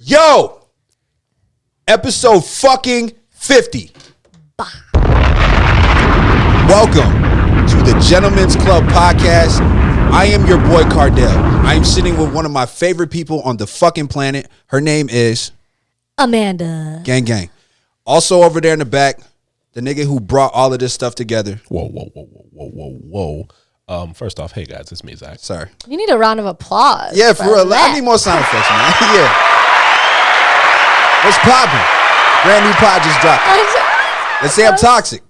Yo, episode fucking 50. Welcome to the Gentlemen's Club podcast. I am your boy Cardell. I am sitting with one of my favorite people on the fucking planet. Her name is Amanda. Gang gang. Also over there in the back, the nigga who brought all of this stuff together. Whoa. First off, hey guys, it's me, Zach. Sorry. You need a round of applause. Yeah, for real. I need more sound effects, man. Yeah. What's poppin'? Brand new pod just dropped. Let's say I'm toxic,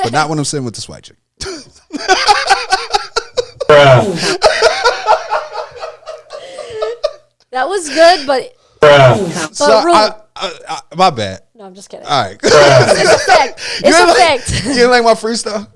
but not when I'm sitting with this white chick. That was good, but my bad. No, I'm just kidding. All right. It's a fact. It's a fact. You didn't like my freestyle?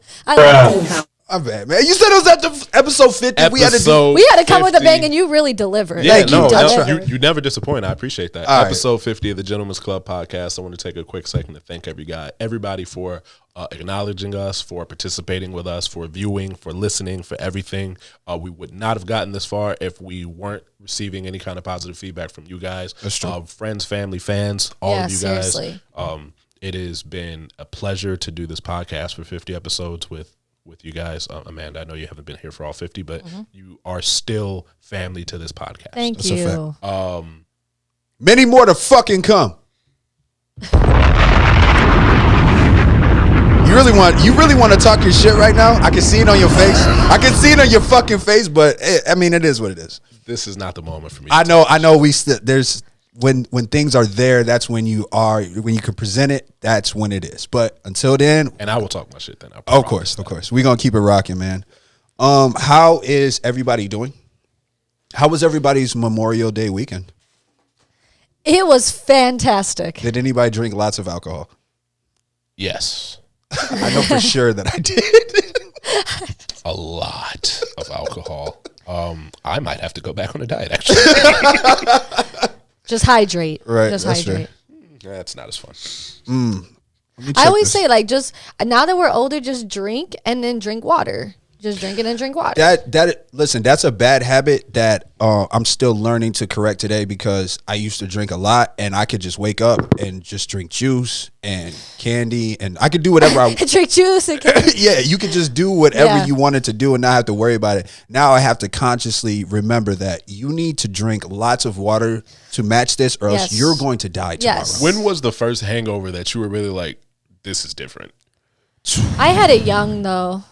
My bad, man. You said it was at the episode 50. We had to come with a bang, and you really delivered. Yeah, Thank you. You never disappoint. I appreciate that. All Episode 50 of the Gentlemen's Club podcast. I want to take a quick second to thank everybody for acknowledging us, for participating with us, for viewing, for listening, for everything. We would not have gotten this far if we weren't receiving any kind of positive feedback from you guys. That's true. Friends, family, fans, all of you guys. Seriously. It has been a pleasure to do this podcast for 50 episodes with you guys. Amanda, I know you haven't been here for all 50, but you are still family to this podcast. Thank That's you. a fact. Many more to fucking come. You really want to talk your shit right now? I can see it on your face. I can see it on your fucking face, but it is what it is. This is not the moment for me. I know. There's when things are there, that's when you can present it. That's when it is. But until then, and I will talk my shit then. Of course. We're gonna keep it rocking, man. How is everybody doing? How was everybody's Memorial Day weekend? It was fantastic. Did anybody drink lots of alcohol? Yes. I know for sure that I did. A lot of alcohol. I might have to go back on a diet, actually. Just hydrate. Right. Just that's hydrate. That's not as fun. I always say, like, just now that we're older, just drink and then drink water. Just drink it and drink water. Listen, that's a bad habit that I'm still learning to correct today, because I used to drink a lot and I could just wake up and just drink juice and candy, and I could do whatever I drink juice and candy. Yeah, you could just do whatever you wanted to do and not have to worry about it. Now I have to consciously remember that you need to drink lots of water to match this, or else you're going to die tomorrow. Yes. When was the first hangover that you were really like, this is different? I had it young though.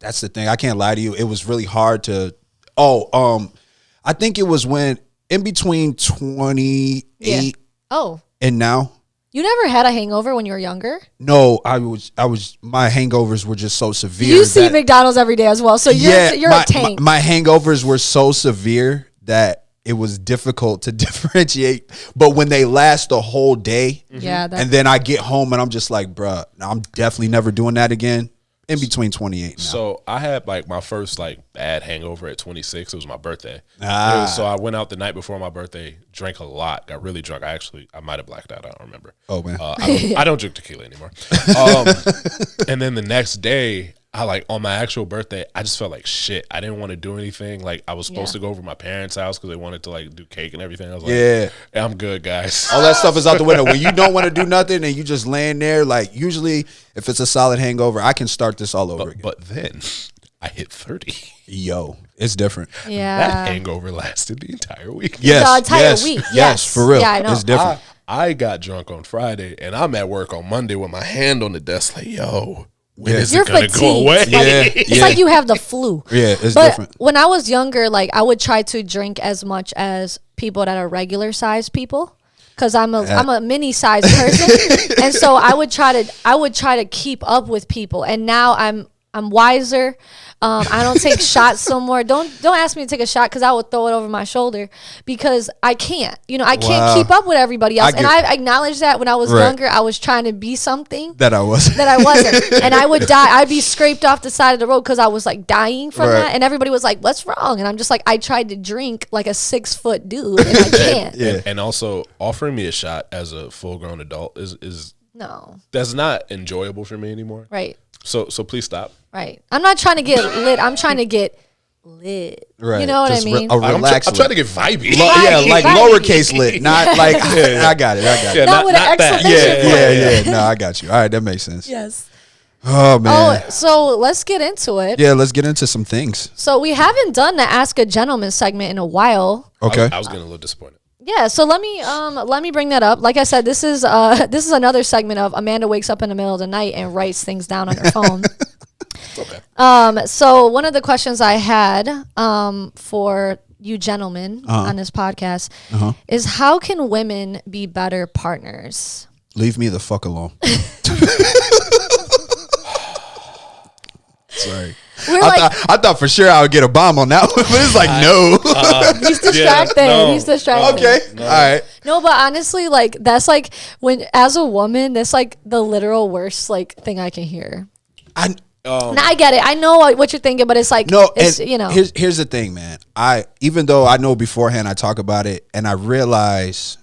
That's the thing. I can't lie to you. It was really hard to. I think it was when in between 28 and now. You never had a hangover when you were younger? No, I was. My hangovers were just so severe. You see McDonald's every day as well, so you're a tank. My hangovers were so severe that it was difficult to differentiate. But when they last the whole day, and then I get home and I'm just like, bruh, I'm definitely never doing that again. In between 28 now. So I had like my first like bad hangover at 26. It was my birthday. So I went out the night before my birthday, drank a lot, got really drunk. I might have blacked out. I don't remember. Oh man, I don't drink tequila anymore. And then the next day, on my actual birthday, I just felt like shit. I didn't want to do anything. Like, I was supposed to go over to my parents' house because they wanted to like do cake and everything. I was like, yeah, I'm good, guys. All that stuff is out the window. When you don't want to do nothing and you just laying there, like, usually if it's a solid hangover, I can start this all over again. But then I hit 30. Yo, it's different. Yeah. That hangover lasted the entire week. Yes. The entire week. Yes, for real. Yeah, I know. It's different. I got drunk on Friday and I'm at work on Monday with my hand on the desk like, yo, when is it going to go away? It's like you have the flu. Yeah, it's but different. When I was younger, like, I would try to drink as much as people that are regular sized people, because I'm a mini sized person, and so I would try to keep up with people. And now I'm wiser. I don't take shots somewhere. Don't ask me to take a shot because I would throw it over my shoulder because I can't. I can't keep up with everybody else. And I acknowledge that when I was younger, I was trying to be something that I wasn't. And I would die. I'd be scraped off the side of the road because I was like dying from that. And everybody was like, "What's wrong?" And I'm just like, I tried to drink like a 6-foot dude and I can't. And also offering me a shot as a full grown adult is no. That's not enjoyable for me anymore. Right. So please stop. Right. I'm not trying to get lit. I'm trying to get lit. Right. You know what Just I mean? a relaxed I'm trying to get vibey. yeah, like Vibey. lowercase lit, not like I got it. Yeah, Not with an that. exclamation point. Yeah. No, I got you. All right, that makes sense. Yes. Oh man. Oh, so let's get into it. Yeah, let's get into some things. So we haven't done the Ask a Gentleman segment in a while. Okay. I was getting a little disappointed. Yeah, so let me bring that up. Like I said, this is another segment of Amanda wakes up in the middle of the night and writes things down on her phone. Okay. So one of the questions I had for you gentlemen on this podcast is, how can women be better partners? Leave me the fuck alone. Sorry. I thought for sure I would get a bomb on that one, but it's like, no. He's distracted. Yeah, no. He's distracted. Okay. No. All right. No, but honestly, like, that's like, when, as a woman, that's like the literal worst, like, thing I can hear. Now I get it. I know what you're thinking, but it's like, no, it's, and you know. Here's the thing, man. Even though I know beforehand, I talk about it and I realize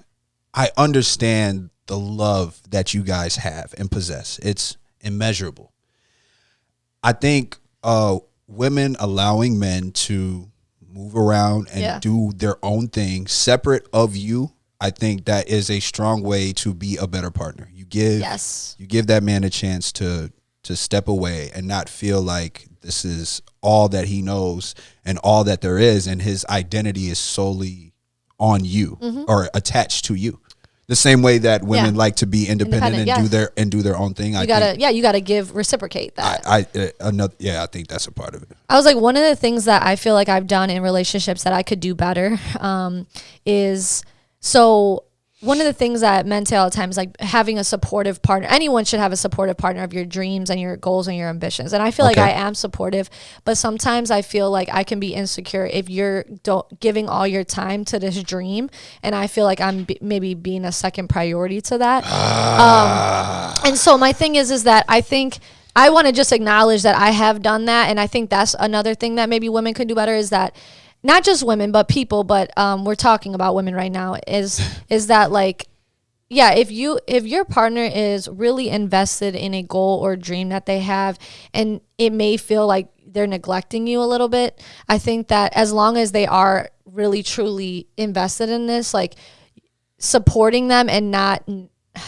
I understand the love that you guys have and possess. It's immeasurable. I think women allowing men to move around and do their own thing separate of you, I think that is a strong way to be a better partner. You give that man a chance to step away and not feel like this is all that he knows and all that there is, and his identity is solely on you or attached to you. The same way that women like to be independent and do their own thing. You gotta reciprocate that. I think that's a part of it. I was like, one of the things that I feel like I've done in relationships that I could do better is, so one of the things that men say all the time is like having a supportive partner. Anyone should have a supportive partner of your dreams and your goals and your ambitions. And I feel like I am supportive, but sometimes I feel like I can be insecure if you're giving all your time to this dream, and I feel like I'm maybe being a second priority to that. And so my thing is that I think I want to just acknowledge that I have done that, and I think that's another thing that maybe women could do better, is that not just women, but people, but we're talking about women right now, is that, like, yeah, if your partner is really invested in a goal or dream that they have, and it may feel like they're neglecting you a little bit, I think that as long as they are really truly invested in this, like, supporting them and not,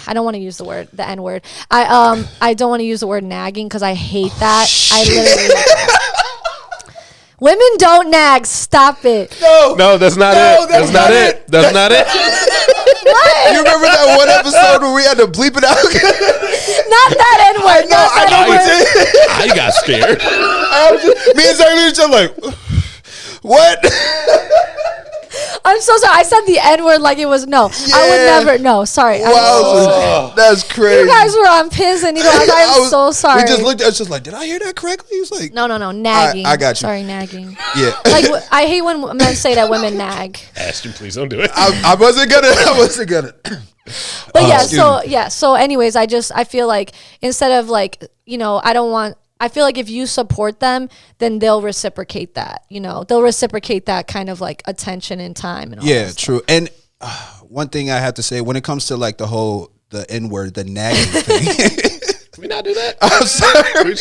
I don't want to use the N word. I don't want to use the word nagging, because I hate that. I literally women don't nag. Stop it. No, that's not it. That's not it. That's not it. What? You remember that one episode where we had to bleep it out? Not that N-word. I got scared. Me and Zach each other like, what? I'm so sorry. I said the N-word like it was no. Yeah. I would never. No, sorry. Wow, that's crazy. You guys were on pins, and I'm so sorry. We just looked at us just like, did I hear that correctly? He was like, no, nagging. I got you. Sorry, nagging. Yeah. Like, I hate when men say that women nag. Ashton, please don't do it. I wasn't gonna. But So anyways, I feel like instead of, like, I feel like if you support them, then they'll reciprocate that. They'll reciprocate that kind of, like, attention and time. And all that true. stuff. And one thing I have to say, when it comes to, like, the N-word, the nagging thing. Can we not do that? I'm sorry.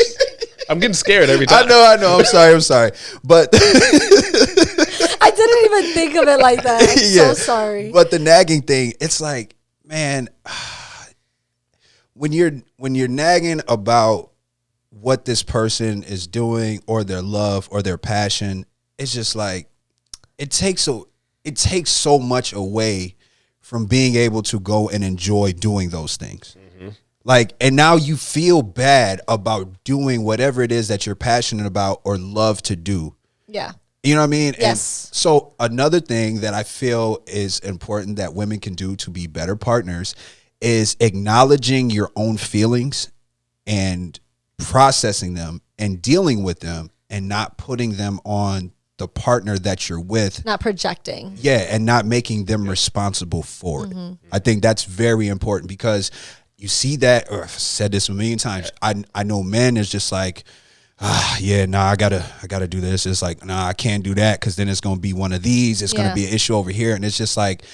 I'm getting scared every time. I know. I'm sorry. But I didn't even think of it like that. I'm so sorry. But the nagging thing, it's like, man, when you're nagging about what this person is doing or their love or their passion, it's just like it takes so much away from being able to go and enjoy doing those things. Like, and now you feel bad about doing whatever it is that you're passionate about or love to do. Yeah. You know what I mean? Yes. And so another thing that I feel is important that women can do to be better partners is acknowledging your own feelings and processing them and dealing with them and not putting them on the partner that you're with. Not projecting. Yeah, and not making them responsible for it. I think that's very important, because you see that, or I've said this a million times, I know men is just like, I gotta do this. It's like, I can't do that, because then it's gonna be one of these. It's gonna be an issue over here, and it's just like,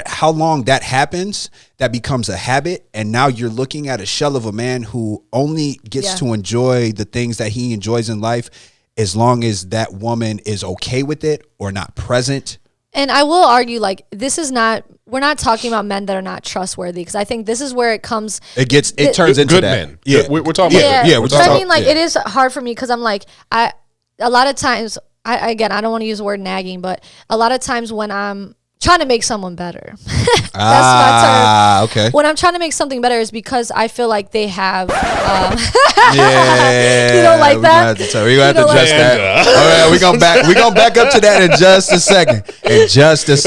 how long that happens, that becomes a habit, and now you're looking at a shell of a man who only gets to enjoy the things that he enjoys in life, as long as that woman is okay with it or not present. And I will argue, like, we're not talking about men that are not trustworthy, because I think this is where it comes. It turns into good that. Men. Yeah, we're talking about. Yeah, we're talking. I mean, like, it is hard for me because I'm like, a lot of times, I don't want to use the word nagging, but a lot of times when I'm trying to make someone better, that's my term. Okay. When I'm trying to make something better is because I feel like they have. Yeah, you don't like that? We're gonna have to adjust that. All right, we're gonna back up to that in just a second. Just a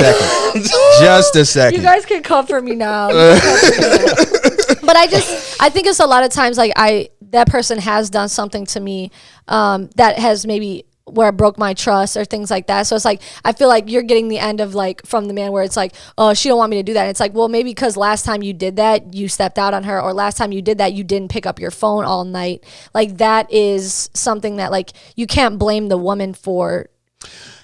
second. You guys can comfort me now. But I think it's a lot of times like that person has done something to me that has maybe where I broke my trust or things like that. So it's like, I feel like you're getting the end of like from the man where it's like, oh, she don't want me to do that. And it's like, well, maybe because last time you did that, you stepped out on her, or last time you did that, you didn't pick up your phone all night. Like that is something that like you can't blame the woman for.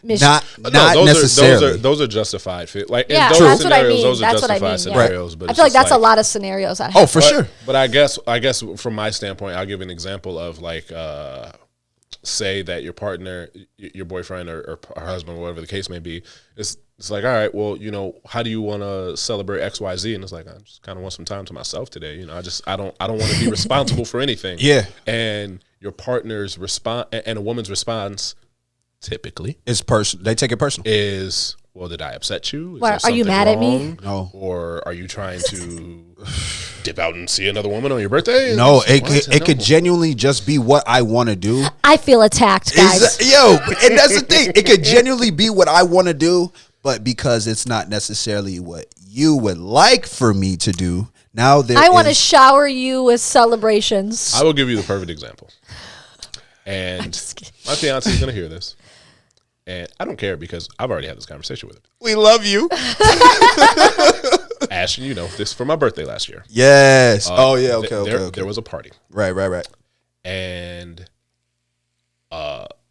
Not necessarily. Those are justified. Like yeah, in those that's scenarios, what I mean. those are That's justified what I mean. scenarios. Yeah. But I feel like that's a lot of scenarios. For sure. But I guess from my standpoint, I'll give an example of like. Say that your partner, your boyfriend or husband, whatever the case may be, it's like, all right, well, you know, how do you want to celebrate XYZ? And it's like, I just kind of want some time to myself today. You know, I don't want to be responsible for anything. Yeah. And your partner's response and a woman's response typically is personal. They take it personal. Is, well, did I upset you? Are you mad at me? No. Or are you trying to dip out and see another woman on your birthday? No, it could genuinely just be what I want to do. I feel attacked, guys. And that's the thing. It could genuinely be what I want to do, but because it's not necessarily what you would like for me to do, now I want to shower you with celebrations. I will give you the perfect example. And my fiance is going to hear this. And I don't care because I've already had this conversation with him. We love you. Ashton, you know, this for my birthday last year. Yes. Okay. There was a party. Right. And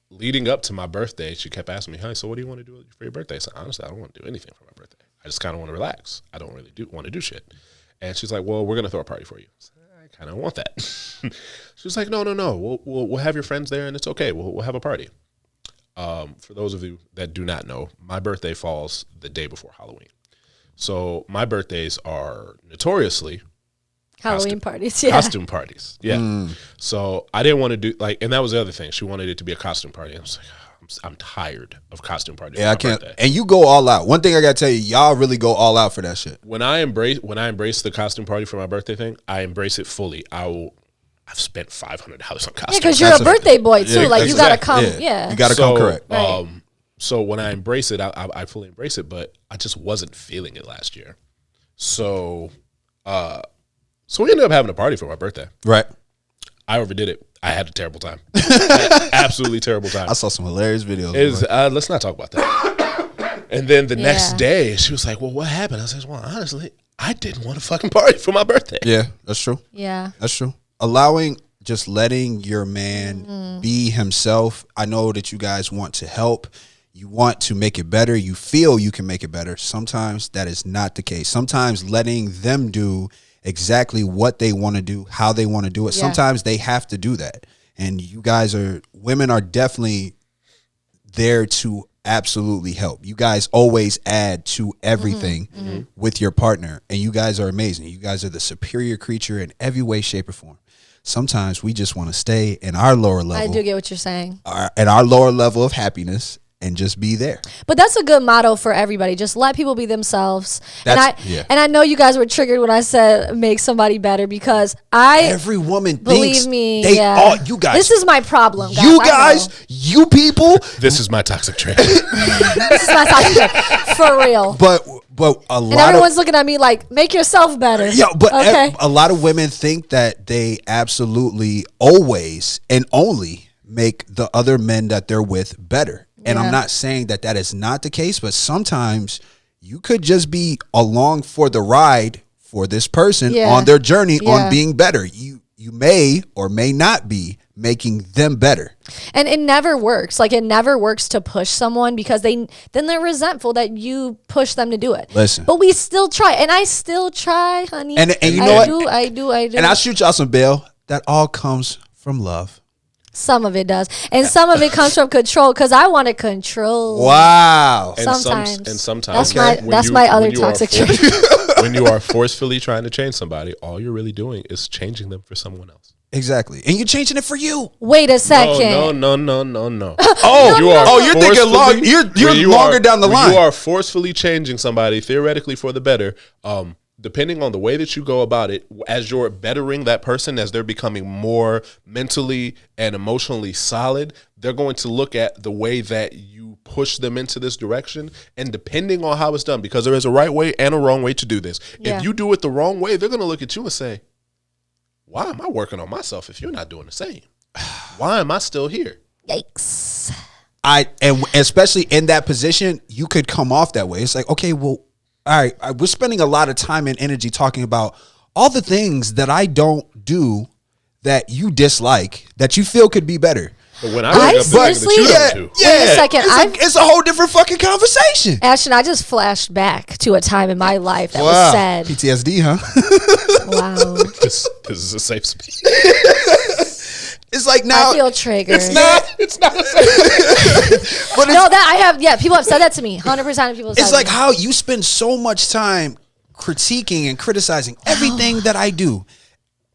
leading up to my birthday, she kept asking me, "Hey, so what do you want to do for your birthday?" I said, honestly, I don't want to do anything for my birthday. I just kind of want to relax. I don't really want to do shit. And she's like, "Well, we're going to throw a party for you." I said, I kind of want that. She was like, no. We'll have your friends there and it's okay. We'll have a party. For those of you that do not know, my birthday falls the day before Halloween. So my birthdays are notoriously Halloween parties, costume parties. Yeah. So I didn't want to do and that was the other thing. She wanted it to be a costume party. I was like, I'm tired of costume parties. Yeah, I can't. Birthday. And you go all out. One thing I gotta tell you, y'all really go all out for that shit. When I embrace the costume party for my birthday thing, I embrace it fully. I've spent $500 on costumes. Yeah, because you're a birthday boy too. Like you gotta come. Yeah. You gotta come correct. Right. So when I embrace it, I fully embrace it. But I just wasn't feeling it last year. So we ended up having a party for my birthday. Right. I overdid it. I had a terrible time. Absolutely terrible time. I saw some hilarious videos. Let's not talk about that. And then the next day, she was like, "Well, what happened?" I said, "Well, honestly, I didn't want a fucking party for my birthday." Yeah, that's true. Yeah, that's true. Just letting your man be himself. I know that you guys want to help. You want to make it better. You feel you can make it better. Sometimes that is not the case. Sometimes letting them do exactly what they want to do, how they want to do it. Yeah. Sometimes they have to do that. And women are definitely there to absolutely help. You guys always add to everything with your partner. And you guys are amazing. You guys are the superior creature in every way, shape, or form. Sometimes we just want to stay in our lower level. I do get what you're saying. At our lower level of happiness. And just be there. But that's a good motto for everybody. Just let people be themselves. And I know you guys were triggered when I said make somebody better because every woman believe me. You guys. This is my problem. Guys, you people. This is my toxic trait. This is my toxic trait. For real. But a lot. And everyone's looking at me like, make yourself better. Yeah, but okay. A lot of women think that they absolutely always and only make the other men that they're with better. And I'm not saying that is not the case, but sometimes you could just be along for the ride for this person on their journey on being better. You may or may not be making them better. And it never works. Like it never works to push someone because then they're resentful that you push them to do it. Listen. But we still try. And I still try, honey. And you know what? I do. And I'll shoot y'all some bail. That all comes from love. Some of it does, and some of it comes from control because I want to control. Wow. Sometimes that's my other toxic trait. When you are forcefully trying to change somebody, all you're really doing is changing them for someone else. Exactly, and you're changing it for you. Wait a second. No. You're thinking long. You're longer down the line. You are forcefully changing somebody theoretically for the better. Depending on the way that you go about it, as you're bettering that person, as they're becoming more mentally and emotionally solid, they're going to look at the way that you push them into this direction. And depending on how it's done, because there is a right way and a wrong way to do this. Yeah. If you do it the wrong way, they're going to look at you and say, why am I working on myself if you're not doing the same? Why am I still here? Yikes. And especially in that position, you could come off that way. It's like, okay, well, all right, we're spending a lot of time and energy talking about all the things that I don't do that you dislike that you feel could be better. But when I seriously, wait a second, it's a whole different fucking conversation. Ashton, I just flashed back to a time in my life that was sad. PTSD, huh? Wow. This is a safe space. It's like now I feel triggered. It's not a safe but no, that I have. Yeah, people have said that to me. 100% of people. It's like how you spend so much time critiquing and criticizing everything that I do,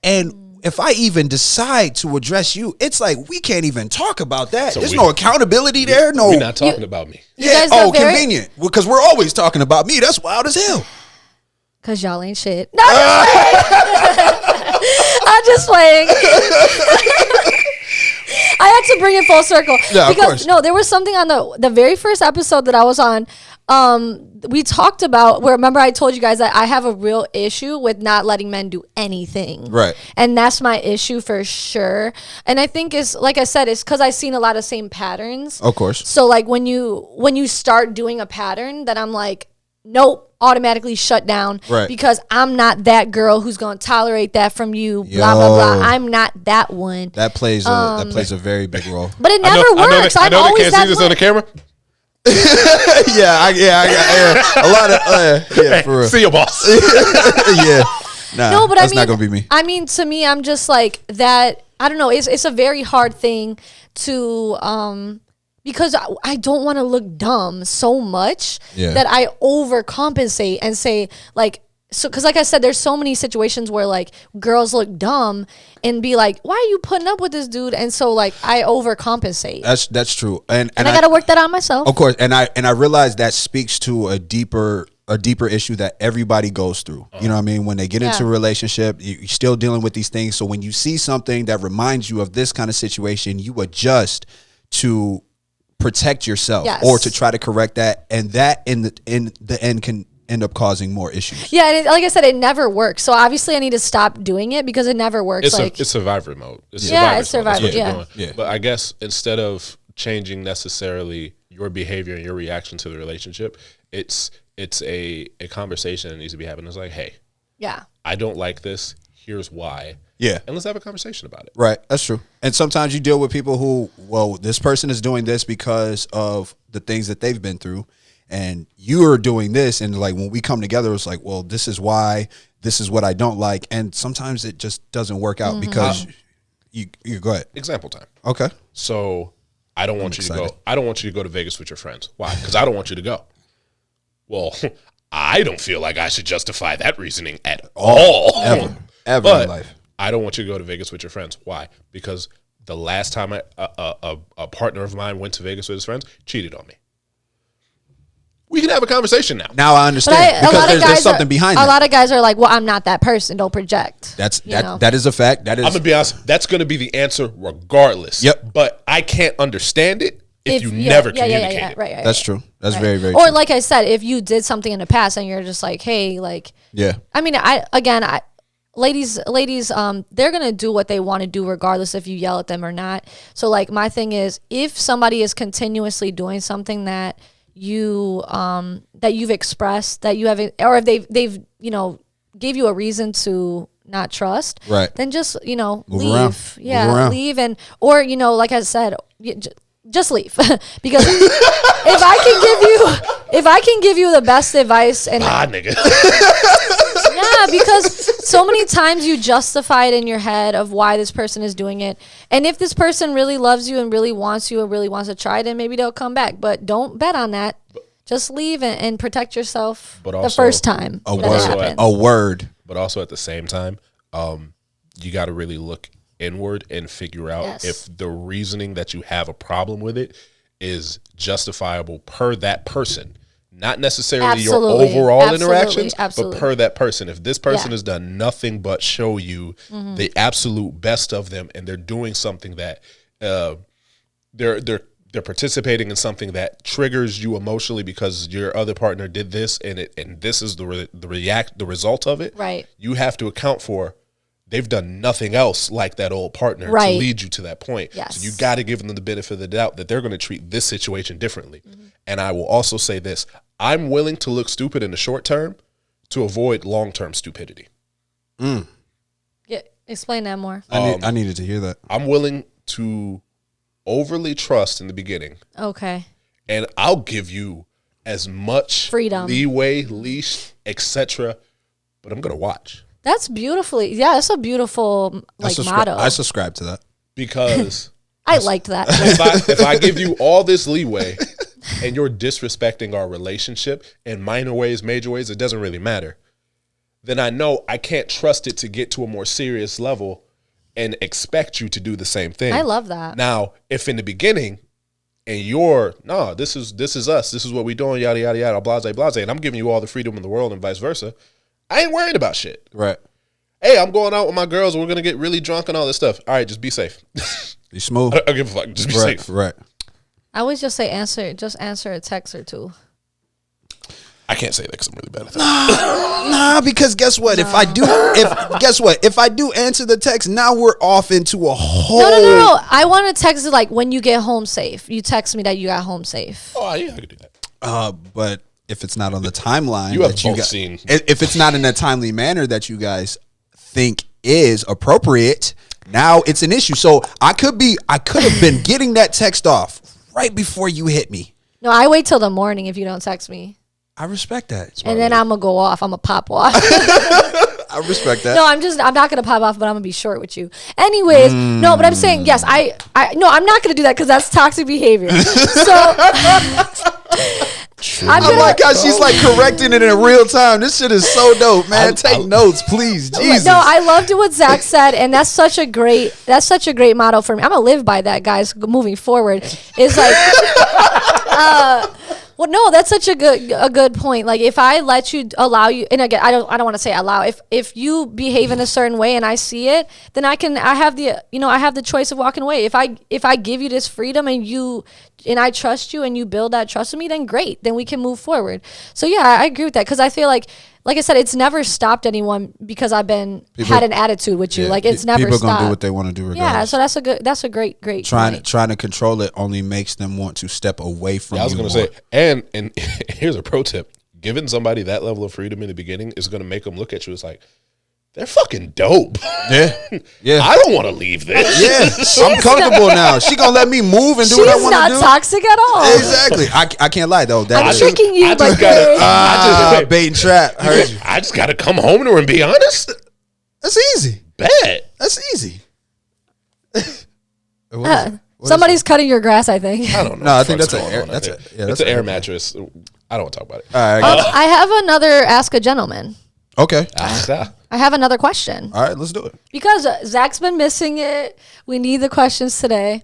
and if I even decide to address you, it's like we can't even talk about that. So there's no accountability there. No, we're not talking about me. Yeah. Convenient. Because we're always talking about me. That's wild as hell. Because y'all ain't shit. No, I'm just playing. I had to bring it full circle. Yeah, because there was something on the very first episode that I was on. We talked about where, remember I told you guys that I have a real issue with not letting men do anything. Right. And that's my issue for sure. And I think it's, like I said, it's because I've seen a lot of same patterns. Of course. So like when you start doing a pattern that I'm like, nope, automatically shut down. Right. Because I'm not that girl who's going to tolerate that from you, blah, blah, blah. I'm not that one. That plays a very big role. But it never works. I know always they can't see this on the camera. A lot of for real. See your boss. Yeah. Nah, no, but that's not gonna be me. I mean, to me, I'm just like that. I don't know. It's a very hard thing to because I don't want to look dumb so much that I overcompensate and say like. So, because like I said, there's so many situations where like girls look dumb and be like, "Why are you putting up with this dude?" And so like I overcompensate. That's true, and I got to work that on myself. Of course, and I realize that speaks to a deeper issue that everybody goes through. You know what I mean? When they get into a relationship, you're still dealing with these things. So when you see something that reminds you of this kind of situation, you adjust to protect yourself or to try to correct that, and that in the end can end up causing more issues. Yeah, and like I said, it never works. So obviously, I need to stop doing it because it never works. It's survivor mode. It's survivor. Yeah. But I guess instead of changing necessarily your behavior and your reaction to the relationship, it's a conversation that needs to be happening. It's like, hey, I don't like this. Here's why. Yeah. And let's have a conversation about it. Right. That's true. And sometimes you deal with people who, well, this person is doing this because of the things that they've been through. And you're doing this, and like when we come together, it's like, well, this is why, this is what I don't like, and sometimes it just doesn't work out because you go ahead. Example time. Okay. So I don't want you to go. I don't want you to go to Vegas with your friends. Why? Because I don't want you to go. Well, I don't feel like I should justify that reasoning at all. Ever in life. I don't want you to go to Vegas with your friends. Why? Because the last time a partner of mine went to Vegas with his friends, cheated on me. We can have a conversation now. Now I understand because there's something behind that. A lot of guys are like, "Well, I'm not that person. Don't project." That is a fact. That is. I'm gonna be honest. That's gonna be the answer regardless. Yep. But I can't understand it if you never communicate it. Right. That's true. That's very, very true. Or true. like I said, if you did something in the past and you're just like, "Hey, like." Yeah. I mean, ladies, they're gonna do what they want to do regardless if you yell at them or not. So like, my thing is, if somebody is continuously doing something that you that you've expressed that you haven't, or if they've gave you a reason to not trust, right, then just leave. Move around. Leave, and or like I said, just leave because if I can give you if I can give you the best advice, and nigga. yeah, because so many times you justify it in your head of why this person is doing it. And if this person really loves you and really wants you and really wants to try, then maybe they'll come back. But don't bet on that. Just leave and protect yourself the first time. A word. But also at the same time, you got to really look inward and figure out if the reasoning that you have a problem with it is justifiable per that person. Not necessarily your overall interactions, but per that person. If this person has done nothing but show you the absolute best of them, and they're doing something that they're participating in something that triggers you emotionally because your other partner did this, and this is the result of it. Right. You have to account for they've done nothing else like that old partner to lead you to that point. Yes. So you got to give them the benefit of the doubt that they're going to treat this situation differently. And I will also say this. I'm willing to look stupid in the short term to avoid long-term stupidity. Yeah, explain that more. I needed to hear that. I'm willing to overly trust in the beginning. Okay. And I'll give you as much freedom, leeway, leash, etc. But I'm going to watch. That's beautifully. Yeah, that's a beautiful motto. I subscribe to that. Because I liked that. If I give you all this leeway and you're disrespecting our relationship in minor ways, major ways, it doesn't really matter, then I know I can't trust it to get to a more serious level and expect you to do the same thing. I love that. Now, if in the beginning and you're, no, this is us, this is what we're doing, yada, yada, yada, blase, blase, and I'm giving you all the freedom in the world and vice versa, I ain't worried about shit. Right. Hey, I'm going out with my girls and we're going to get really drunk and all this stuff. All right, just be safe. Be smooth. I don't give a fuck. Just be safe. Right. I always just say answer a text or two. I can't say that because I'm really bad at that. Nah, because guess what? If I do answer the text, now we're off into a whole. No. I want to text it like when you get home safe. You text me that you got home safe. Oh yeah, I could do that. But if it's not on the timeline, you have both seen. If it's not in a timely manner that you guys think is appropriate, now it's an issue. So I could have been getting that text off right before you hit me. No, I wait till the morning if you don't text me. I respect that. And then I'm gonna go off. I'm gonna pop off. I respect that. No, I'm not gonna pop off, but I'm gonna be short with you. Anyways, no, but I'm saying yes. I'm not gonna do that because that's toxic behavior. So I like how she's like correcting it in real time. This shit is so dope, man. Take notes, please. Jesus. No, I loved what Zach said, and that's such a great motto for me. I'm gonna live by that, guys. Moving forward, it's like. Well, no, that's such a good point. Like if I let you allow you, and again, I don't want to say allow. If you behave in a certain way and I see it, then I have the choice of walking away. If I give you this freedom and I trust you and you build that trust with me, then great, then we can move forward. So yeah, I agree with that because I feel like I said, it's never stopped anyone because I've had an attitude with you. Yeah, like it's never stopped. People gonna do what they want to do regardless. Yeah, so that's a great trying to control it only makes them want to step away from. Yeah, I was gonna say, and here's a pro tip: giving somebody that level of freedom in the beginning is gonna make them look at you as like, they're fucking dope. Yeah. I don't want to leave this. Yeah, I'm comfortable now. She gonna let me move and do what I want to do. She's not toxic at all. Exactly. I can't lie though. I'm tricking you, but bait and trap. I just gotta come home to her and be honest. That's easy. Bet. That's easy. Somebody's cutting your grass, I think. I don't know. No, I think that's an air mattress. I don't want to talk about it. All right, I have another Ask a Gentleman. Okay. I have another question. All right, let's do it. Because Zach's been missing it. We need the questions today.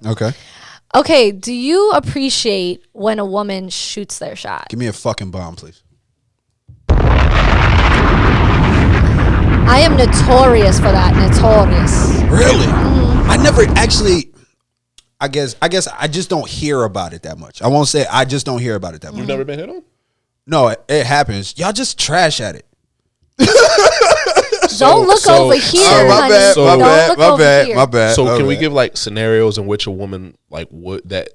Okay. Do you appreciate when a woman shoots their shot? Give me a fucking bomb, please. I am notorious for that. Notorious. Really? I never actually. I guess I just don't hear about it that much. I won't say I just don't hear about it that much. You've never been hit on? No, it happens. Y'all just trash at it. Don't look over here, honey. My bad. So can we give like scenarios in which a woman like would that?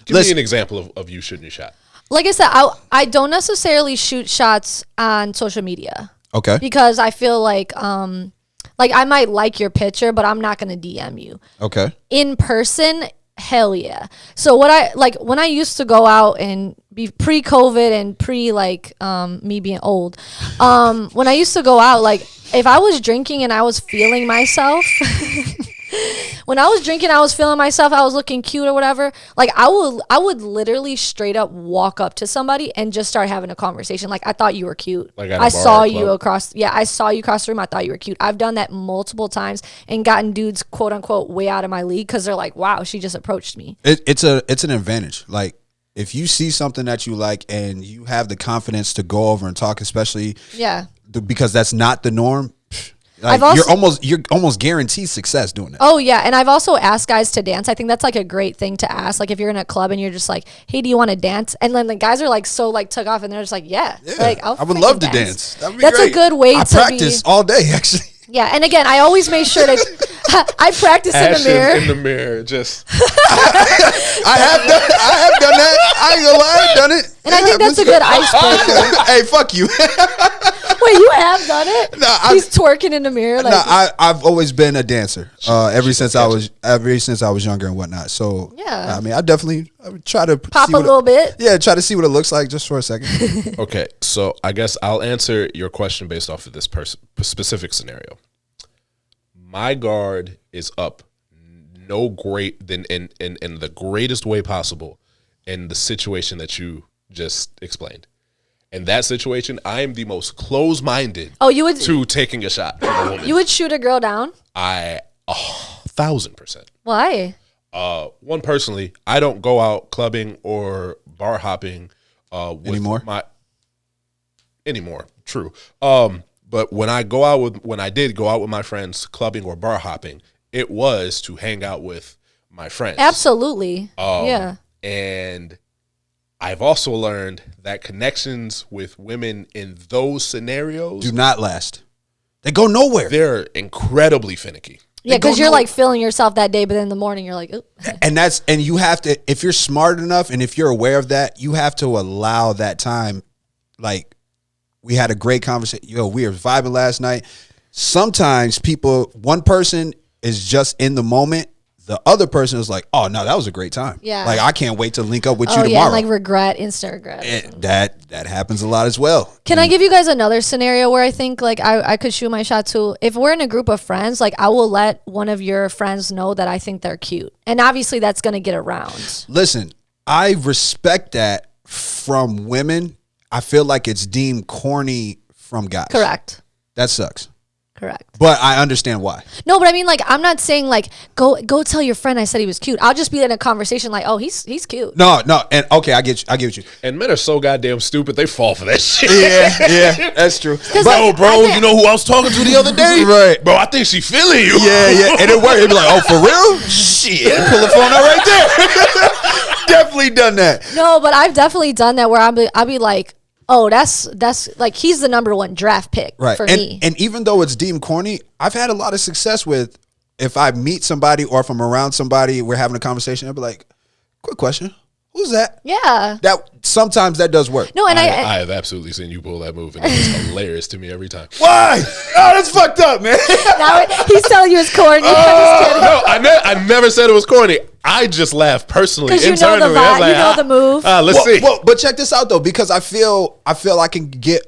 Give me an example of you shooting your shot. Like I said, I don't necessarily shoot shots on social media. Okay. Because I feel like I might like your picture, but I'm not going to DM you. Okay. In person, hell yeah. So what I like when I used to go out and be pre-COVID and pre like me being old, when I used to go out, like if I was drinking and I was feeling myself, when I was drinking, I was feeling myself, I was looking cute or whatever. Like I would literally straight up walk up to somebody and just start having a conversation. Like I thought you were cute. Like I saw you across. Yeah, I saw you across the room. I thought you were cute. I've done that multiple times and gotten dudes quote unquote way out of my league because they're like, wow, she just approached me. It's an advantage. Like if you see something that you like and you have the confidence to go over and talk, especially because that's not the norm. Like you're almost guaranteed success doing that. Oh yeah, and I've also asked guys to dance. I think that's like a great thing to ask. Like if you're in a club and you're just like, "Hey, do you want to dance?" And then the guys are like so like took off and they're just like, "Yeah, like I would love to dance. That'd be that's great. a good way I to practice all day actually. Yeah, and again, I always make sure that I practice in the mirror. In the mirror, just. I have done that. I ain't gonna lie, I've done it. And I think that's a good icebreaker. Hey, fuck you. Wait, you have done it? No, he's twerking in the mirror. Like, I've always been a dancer. Ever since I was younger and whatnot. So yeah, I mean, I would try to pop a little bit. Yeah, try to see what it looks like just for a second. Okay, so I guess I'll answer your question based off of this specific scenario. My guard is up, no great than in the greatest way possible, in the situation that you just explained. In that situation, I am the most close-minded. You would to taking a shot from a woman. You would shoot a girl down? 1,000%. Why? One, personally, I don't go out clubbing or bar hopping anymore. True. But when I did go out with my friends clubbing or bar hopping, it was to hang out with my friends. Absolutely. Yeah. And I've also learned that connections with women in those scenarios do not last. They go nowhere. They're incredibly finicky. Yeah, because you're like feeling yourself that day, but then in the morning you're like, oop. And you have to, if you're smart enough and if you're aware of that, you have to allow that time. Like we had a great conversation. We were vibing last night. Sometimes one person is just in the moment. The other person is like, oh, no, that was a great time. Yeah. Like, I can't wait to link up with you tomorrow. Yeah, like instant regret. That happens a lot as well. Can I give you guys another scenario where I think, like, I could shoot my shot too? If we're in a group of friends, like, I will let one of your friends know that I think they're cute. And obviously, that's going to get around. Listen, I respect that from women. I feel like it's deemed corny from guys. Correct. That sucks. Correct. But I understand why. No, but I mean, like, I'm not saying, like, go tell your friend I said he was cute. I'll just be in a conversation like, oh, he's cute. No, and okay, I get you. And men are so goddamn stupid, they fall for that shit. Yeah, that's true. Bro, you know who I was talking to the other day? Right. Bro, I think she feeling you. Yeah, and it worked. It'd be like, oh, for real? Shit, pull the phone out right there. Definitely done that. No, but I've definitely done that where I'll be like, oh, that's like he's the number one draft pick for me. And even though it's deemed corny, I've had a lot of success with if I meet somebody or if I'm around somebody, we're having a conversation, I'll be like, quick question. Who's that? Yeah. Sometimes that does work. No, and I have absolutely seen you pull that move, and it's hilarious to me every time. Why? Oh, that's fucked up, man. Now he's telling you it's corny. No, I never said it was corny. I just laugh personally internally. Because you know the vibe, you know the move. Let's see. Well, but check this out though, because I feel I can get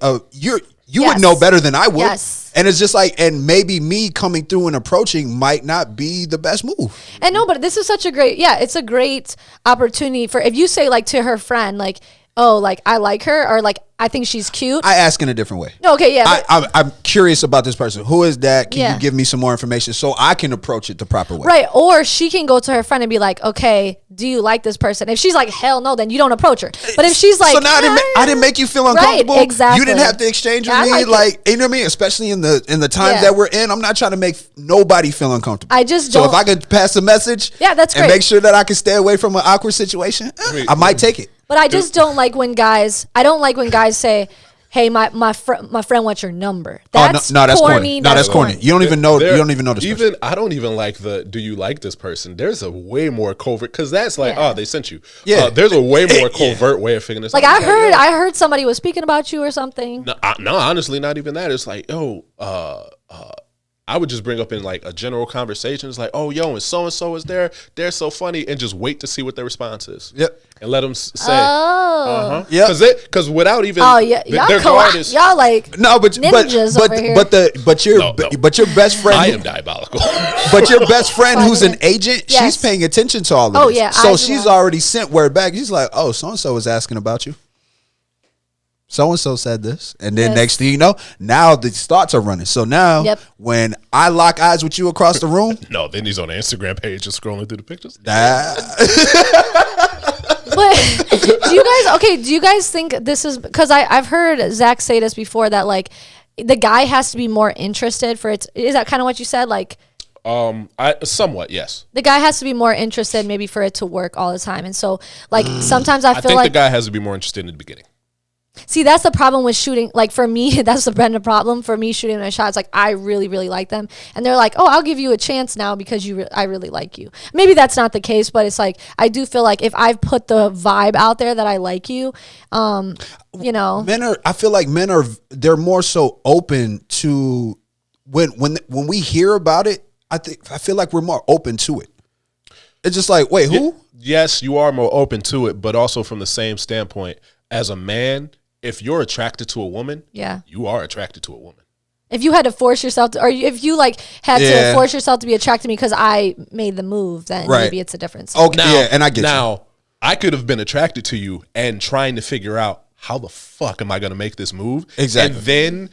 you would know better than I would. Yes. And it's just like, and maybe me coming through and approaching might not be the best move. And no, but this is such a great, it's a great opportunity for, if you say like to her friend, like, oh, like I like her, or like I think she's cute. I ask in a different way. No, okay, yeah. I'm curious about this person. Who is that? Can you give me some more information so I can approach it the proper way? Right. Or she can go to her friend and be like, okay, do you like this person? If she's like, hell no, then you don't approach her. But if she's like, so now I didn't make you feel uncomfortable. Right, exactly. You didn't have to exchange with me, like you know what I mean? Especially in the times that we're in, I'm not trying to make nobody feel uncomfortable. I just So if I could pass a message, that's great, and make sure that I can stay away from an awkward situation, I might take it. But I just don't like when guys say, hey, my friend wants your number. That's that's corny. No, that's corny. You don't even know. You don't even know this person. I don't even like do you like this person? There's a way more covert, because that's like, oh, they sent you. Yeah. There's a way more covert way of figuring this out. Like I heard somebody was speaking about you or something. No, honestly, not even that. It's like, I would just bring up in like a general conversation. It's like, oh, yo, and so is there. They're so funny. And just wait to see what their response is. Yep. And let them say, yeah. Because without even, y'all like no, but ninjas over here. But your best friend, I am diabolical. But your best friend, who's an agent, she's paying attention to all of this. Oh yeah, so she's already sent word back. She's like, oh, so and so was asking about you. So and so said this, and then next thing you know, now the thoughts are running. So now, when I lock eyes with you across the room, no, then he's on the Instagram page just scrolling through the pictures. But do you guys think this is because I've heard Zach say this before that like the guy has to be more interested for it? Is that kind of what you said? Like, somewhat, yes. The guy has to be more interested, maybe for it to work all the time, and so like sometimes I feel like the guy has to be more interested in the beginning. See, that's the problem with shooting. Like for me, that's the problem for me shooting my shots. Like I really, really like them, and they're like, "Oh, I'll give you a chance now because I really like you." Maybe that's not the case, but it's like I do feel like if I've put the vibe out there that I like you, you know, I feel like men are they're more so open to when we hear about it. I feel like we're more open to it. It's just like, wait, who? Yes, you are more open to it, but also from the same standpoint as a man. If you're attracted to a woman, you are attracted to a woman. If you had to force yourself to, or if you like had to force yourself to be attracted to me because I made the move, then maybe it's a difference. Okay, and I get now, I could have been attracted to you and trying to figure out how the fuck am I going to make this move? Exactly. And then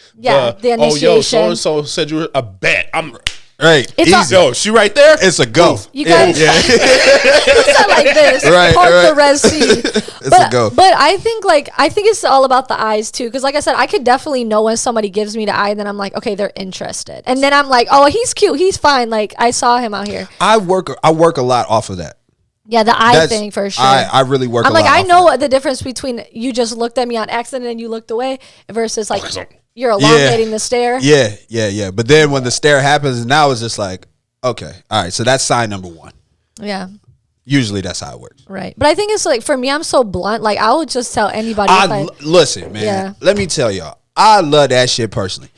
the initiation. so-and-so said you were a bet. I'm... Right, easy. Yo, she right there. It's a go. You guys, it's not like this. Part the Red Sea. It's a go. But I think it's all about the eyes too, because like I said, I could definitely know when somebody gives me the eye, and then I'm like, okay, they're interested, and then I'm like, oh, he's cute, he's fine. Like I saw him out here. I work a lot off of that. Yeah, the eye thing for sure. I really work. I'm like, I know the difference between you just looked at me on accident and you looked away versus like. You're elongating the stare. Yeah. But then when the stare happens, now it's just like, okay, all right. So that's sign number one. Yeah. Usually that's how it works. Right. But I think it's like, for me, I'm so blunt. Like, I would just tell anybody. Listen, man. Yeah. Let me tell y'all. I love that shit personally.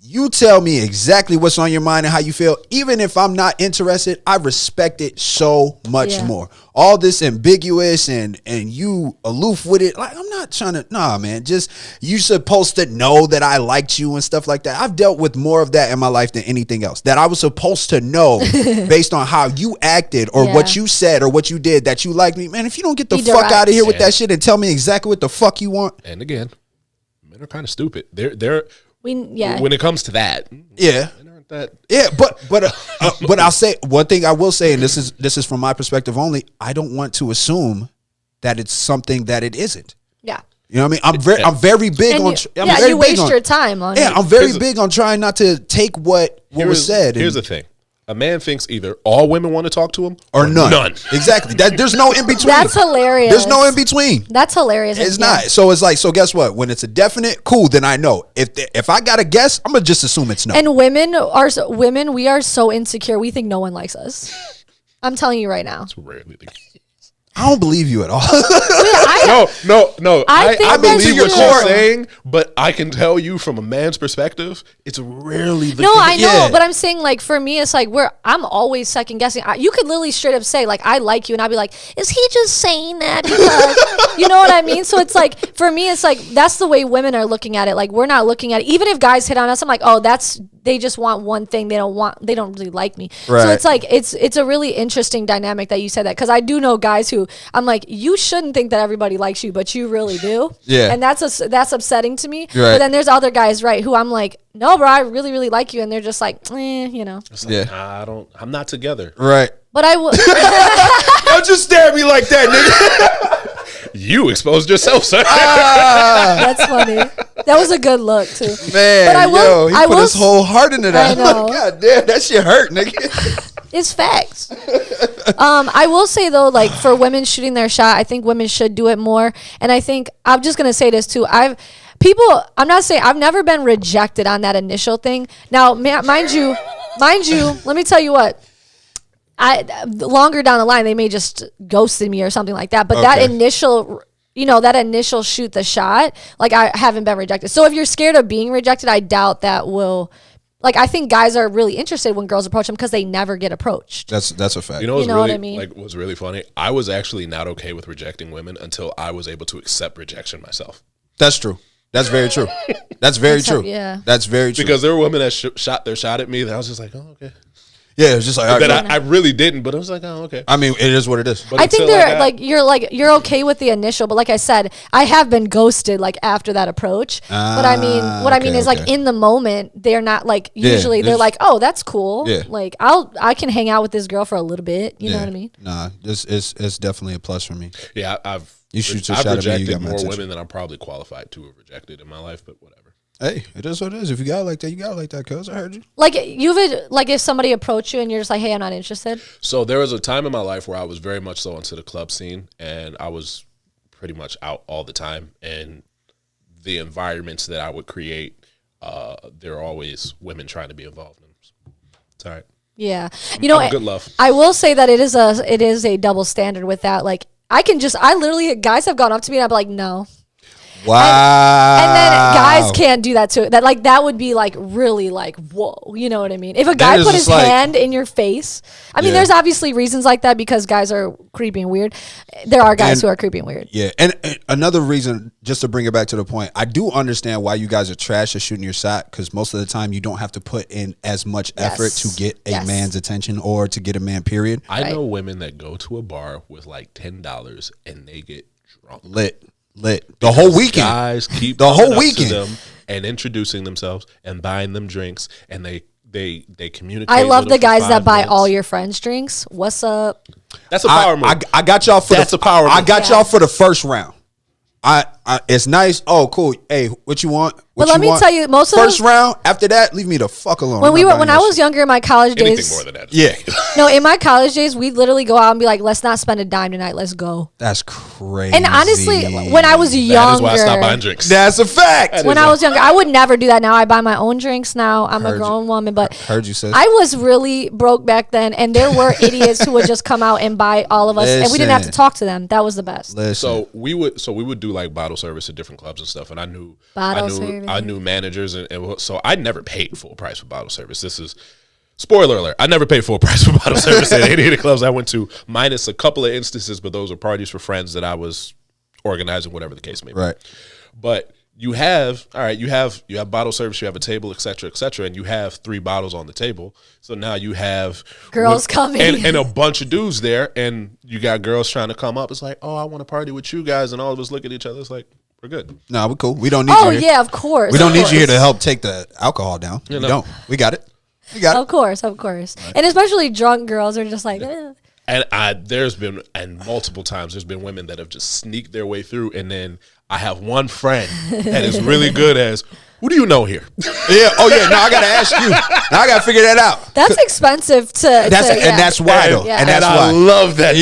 You tell me exactly what's on your mind and how you feel. Even if I'm not interested, I respect it so much more. All this ambiguous and you aloof with it. Like, I'm not trying to, nah, man. Just, you supposed to know that I liked you and stuff like that. I've dealt with more of that in my life than anything else. That I was supposed to know based on how you acted or what you said or what you did that you liked me. Man, if you don't get the fuck out of here with that shit and tell me exactly what the fuck you want. And again, men are kind of stupid. When it comes to that, but I'll say one thing. I will say, and this is from my perspective only. I don't want to assume that it's something that it isn't. Yeah, you know what I mean. I'm very big on. You waste your time on. Yeah, I'm very big on trying not to take what was said. Here's the thing. A man thinks either all women want to talk to him or none. Exactly. There's no in between. That's hilarious. There's no in between. That's hilarious. It's not. So it's like, so guess what? When it's a definite, cool, then I know. If I got to guess, I'm going to just assume it's no. And women, we are so insecure. We think no one likes us. I'm telling you right now. It's rarely the case. I don't believe you at all. No. I believe what you're saying, but I can tell you from a man's perspective, it's rarely the case. I know, but I'm saying, like, for me, it's like I'm always second guessing. You could literally straight up say, like, I like you, and I'd be like, is he just saying that because, you know what I mean? So it's like, for me, it's like, that's the way women are looking at it. Like, we're not looking at it. Even if guys hit on us, I'm like, oh, they just want one thing. They don't really like me. Right. So it's like, it's a really interesting dynamic that you said that, because I do know guys who I'm like, you shouldn't think that everybody likes you, but you really do. Yeah. And that's upsetting to me. Right. But then there's other guys, right, who I'm like, no, bro, I really, really like you. And they're just like, you know. Like, I'm not together. Right. But I will. Don't just stare at me like that, nigga. You exposed yourself, sir. That's funny. That was a good look, too. Man, but he put his whole heart into that. I know. God damn, that shit hurt, nigga. It's facts. I will say, though, like, for women shooting their shot, I think women should do it more. And I think, I'm just going to say this, too. I've never been rejected on that initial thing. Now, mind you, let me tell you what. Longer down the line, they may just ghosted me or something like that. But that initial shoot the shot, like, I haven't been rejected. So if you're scared of being rejected, I doubt that will Like, I think guys are really interested when girls approach them because they never get approached. That's a fact. You know what I mean? Like, what's really funny? I was actually not okay with rejecting women until I was able to accept rejection myself. That's true. That's very true. That's very true. Yeah. That's very true. Because there were women that shot their shot at me that I was just like, oh, okay. Yeah, it was just like that I really didn't, but I was like, oh, okay. I mean, it is what it is. But I think you're okay with the initial, but like I said, I have been ghosted like after that approach. But I mean, what I mean is like in the moment, they're not like usually they're like, oh, that's cool. Yeah. Like I can hang out with this girl for a little bit. You know what I mean? Nah, it's definitely a plus for me. Yeah, I've rejected more women than I'm probably qualified to have rejected in my life, but whatever. Hey, it is what it is. If you got it like that, you got it like that, cuz I heard you. Like if somebody approached you and you're just like, hey, I'm not interested. So there was a time in my life where I was very much so into the club scene, and I was pretty much out all the time. And the environments that I would create, there are always women trying to be involved in them. It's all right. Yeah, you know, good love. I will say that it is a double standard with that. Like I literally guys have gone up to me and I'd be like, no. Wow. And then guys can't do that too. That would be like really like, whoa, you know what I mean? If a guy put his hand in your face, I mean, there's obviously reasons like that because guys are creepy and weird. There are guys who are creepy and weird. Yeah. And another reason, just to bring it back to the point, I do understand why you guys are trash at shooting your shot because most of the time you don't have to put in as much effort to get a man's attention or to get a man, period. I know women that go to a bar with like $10 and they get drunk. Lit. The whole weekend. Guys keep the whole weekend to them and introducing themselves and buying them drinks, and they communicate. I love the guys that buy all your friends drinks. What's up? That's a power move. I got y'all for That's a power move. I got y'all for the first round. It's nice. Oh, cool. Hey, what you want? But let me tell you, most of first round. After that, leave me the fuck alone. When I was younger in my college days, anything more than that. Yeah. No, in my college days, we'd literally go out and be like, let's not spend a dime tonight. Let's go. That's crazy. And honestly, when I was younger, that is why I stopped buying drinks. That's a fact. When I was younger, I would never do that. Now I buy my own drinks. Now I'm a grown woman, but heard you say I was really broke back then, and there were idiots who would just come out and buy all of us, and we didn't have to talk to them. That was the best. So we would do like bottle service at different clubs and stuff, and I knew managers. And so I never paid full price for bottle service. This is spoiler alert. I never paid full price for bottle service at any of the clubs I went to, minus a couple of instances, but those are parties for friends that I was organizing, whatever the case may be. Right. But you have bottle service, you have a table, et cetera, and you have 3 bottles on the table. So now you have girls coming and a bunch of dudes there, and you got girls trying to come up. It's like, oh, I want to party with you guys, and all of us look at each other. It's like, we're good. No, we're cool. We don't need you here. Yeah, of course. We don't need you here to help take the alcohol down. We don't. We got it. Of course. And especially drunk girls are just like, eh. And there's been multiple times there's been women that have just sneaked their way through, and then I have one friend that is really good as, who do you know here? Yeah. Oh yeah. Now I gotta ask you. Now I gotta figure that out. That's expensive to. And that's why though. Yeah. And that's I why. love that.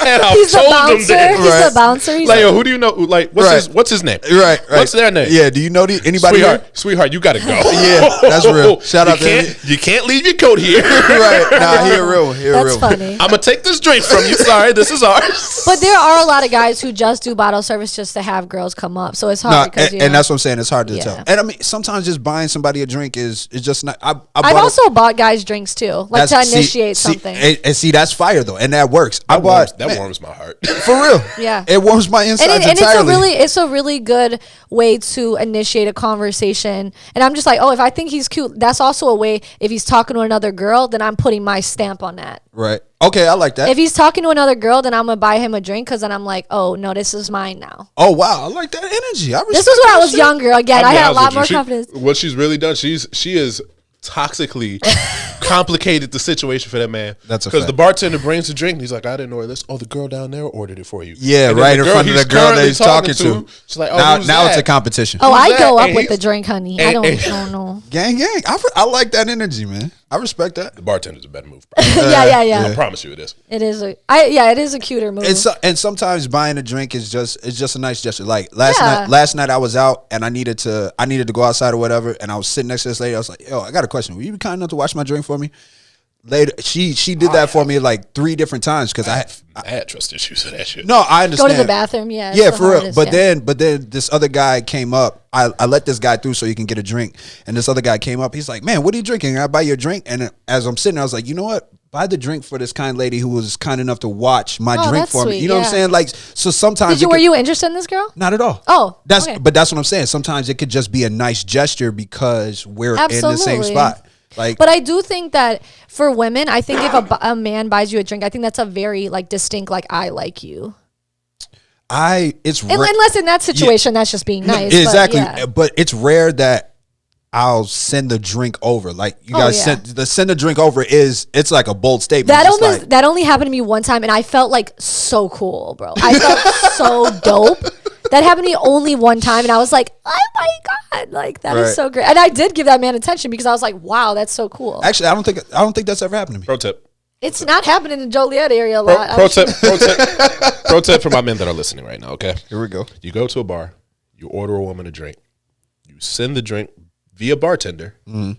And I've He's told a bouncer. them that. He's a bouncer. He's like, yo, who do you know? Like, what's his name? Right. What's their name? Yeah. Do you know anybody? Sweetheart, you gotta go. Yeah, that's real. Shout out to him. You can't leave your coat here. Right. Nah, he a real. That's funny. I'm gonna take this drink from you. Sorry, this is ours. But there are a lot of guys who just do bottle service just to have girls come up. So it's hard because and that's what I'm saying. It's hard to tell. And I mean, sometimes just buying somebody a drink is just not. I've also bought guys drinks too, like to initiate something. And see, that's fire though, and that works. That warms my heart. For real. Yeah. It warms my insides entirely. It's a really good way to initiate a conversation. And I'm just like, oh, if I think he's cute, that's also a way. If he's talking to another girl, then I'm putting my stamp on that. Right. Okay, I like that. If he's talking to another girl, then I'm gonna buy him a drink because then I'm like, oh no, this is mine now. Oh wow, I like that energy. This was when I was younger. Again, I had a lot more confidence. What she's really done, she is toxically complicated the situation for that man. That's because the bartender brings the drink and he's like, I didn't order this. Oh, the girl down there ordered it for you. Yeah, right in front of the girl that he's talking to. She's like, oh, now it's a competition. Oh, I go up with the drink, honey. I don't know. Gang. I like that energy, man. I respect that. The bartender's a better move. Yeah. I promise you it is. It is it is a cuter move. And sometimes buying a drink is just a nice gesture. Like last night I was out and I needed to go outside or whatever, and I was sitting next to this lady. I was like, yo, I got a question. Will you be kind enough to wash my drink for me? later, she did that for me like 3 different times because I had trust issues with that shit. No, I understand. Go to the bathroom, yeah, for real. But then this other guy came up. I let this guy through so he can get a drink, and this other guy came up. He's like, "Man, what are you drinking? I buy you a drink." And as I'm sitting there, I was like, "You know what? Buy the drink for this kind lady who was kind enough to watch my drink for me." You know what I'm saying? Like, so sometimes were you interested in this girl? Not at all. Oh, but that's what I'm saying. Sometimes it could just be a nice gesture because we're in the same spot. Like, but I do think that for women, I think if a man buys you a drink, I think that's a very like distinct, like, I like you. Unless in that situation, that's just being nice. Exactly. But it's rare that I'll send the drink over. Like, you guys send the drink over it's like a bold statement. That only happened to me one time, and I felt like so cool, bro. I felt so dope. That happened to me only one time, and I was like, oh my God, like, that is so great. And I did give that man attention because I was like, wow, that's so cool. Actually, I don't think that's ever happened to me. Pro tip. It's not happening in the Joliet area a lot. Pro tip for my men that are listening right now, okay? Here we go. You go to a bar, you order a woman a drink, you send the drink via bartender, you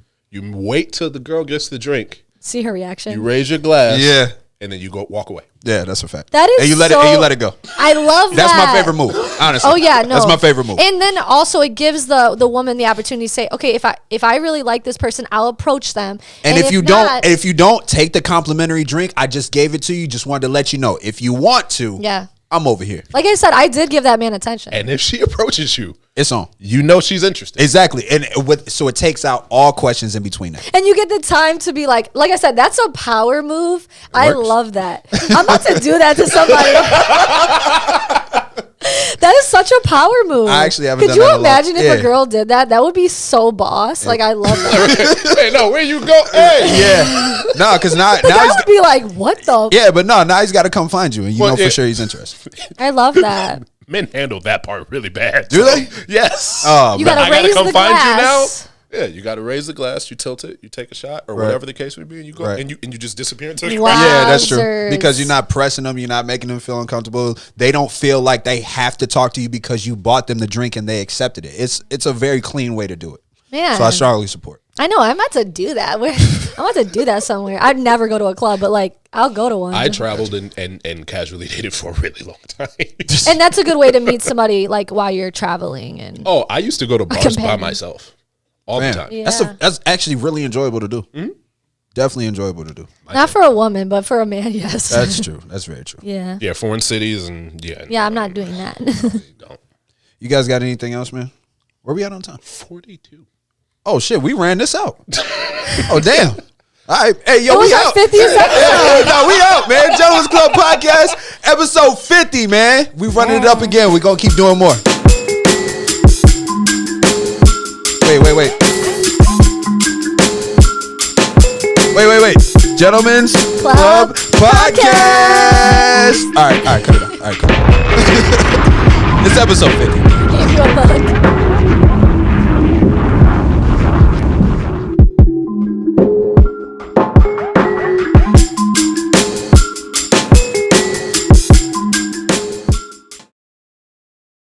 wait till the girl gets the drink. See her reaction. You raise your glass. Yeah. And then you walk away. Yeah, that's a fact. That is, and you let it go. I love that. That's my favorite move, honestly. Oh yeah, no, that's my favorite move. And then also it gives the woman the opportunity to say, okay, if I really like this person, I'll approach them. And if you don't take the complimentary drink, I just gave it to you. Just wanted to let you know, if you want to, I'm over here. Like I said, I did give that man attention. And if she approaches you, it's on. You know she's interested. Exactly. And so it takes out all questions in between that. And you get the time to be like I said, that's a power move. I love that. I'm about to do that to somebody. That is such a power move. I actually haven't done that. Could you that imagine if a girl did that? That would be so boss. Like, I love that. Hey, no, where you go? Hey. Yeah. No, because now that would be like, what the? Yeah, but no, now he's got to come find you, and you know for sure he's interested. I love that. Men handle that part really bad. Do they? Yes. You gotta raise the glass. Yeah, you got to raise the glass, you tilt it, you take a shot, or whatever the case would be, and you go and you just disappear into the crowd. Yeah, that's true. Because you're not pressing them, you're not making them feel uncomfortable. They don't feel like they have to talk to you because you bought them the drink and they accepted it. It's a very clean way to do it. Yeah. So I strongly support. I know. I'm about to do that. I'm about to do that somewhere. I'd never go to a club, but like I'll go to one. I traveled and casually dated for a really long time. And that's a good way to meet somebody like while you're traveling. And I used to go to bars by myself. All the time. Yeah. That's actually really enjoyable to do. Mm-hmm. Definitely enjoyable to do. Not for a woman, but for a man, yes. That's true. That's very true. Yeah. Yeah, foreign cities and Yeah, I'm not doing that. No, you don't. You guys got anything else, man? Where we at on time? 42. Oh shit, we ran this out. Oh damn. All right, hey yo, it was we our out. 50th episode. No, we out, man. Gentlemen's Club Podcast, episode 50, man. We running it up again. We're gonna keep doing more. Wait. Gentlemen's Club Podcast. All right, cut it off. All right, cut it off. It's episode 50. Give you a look.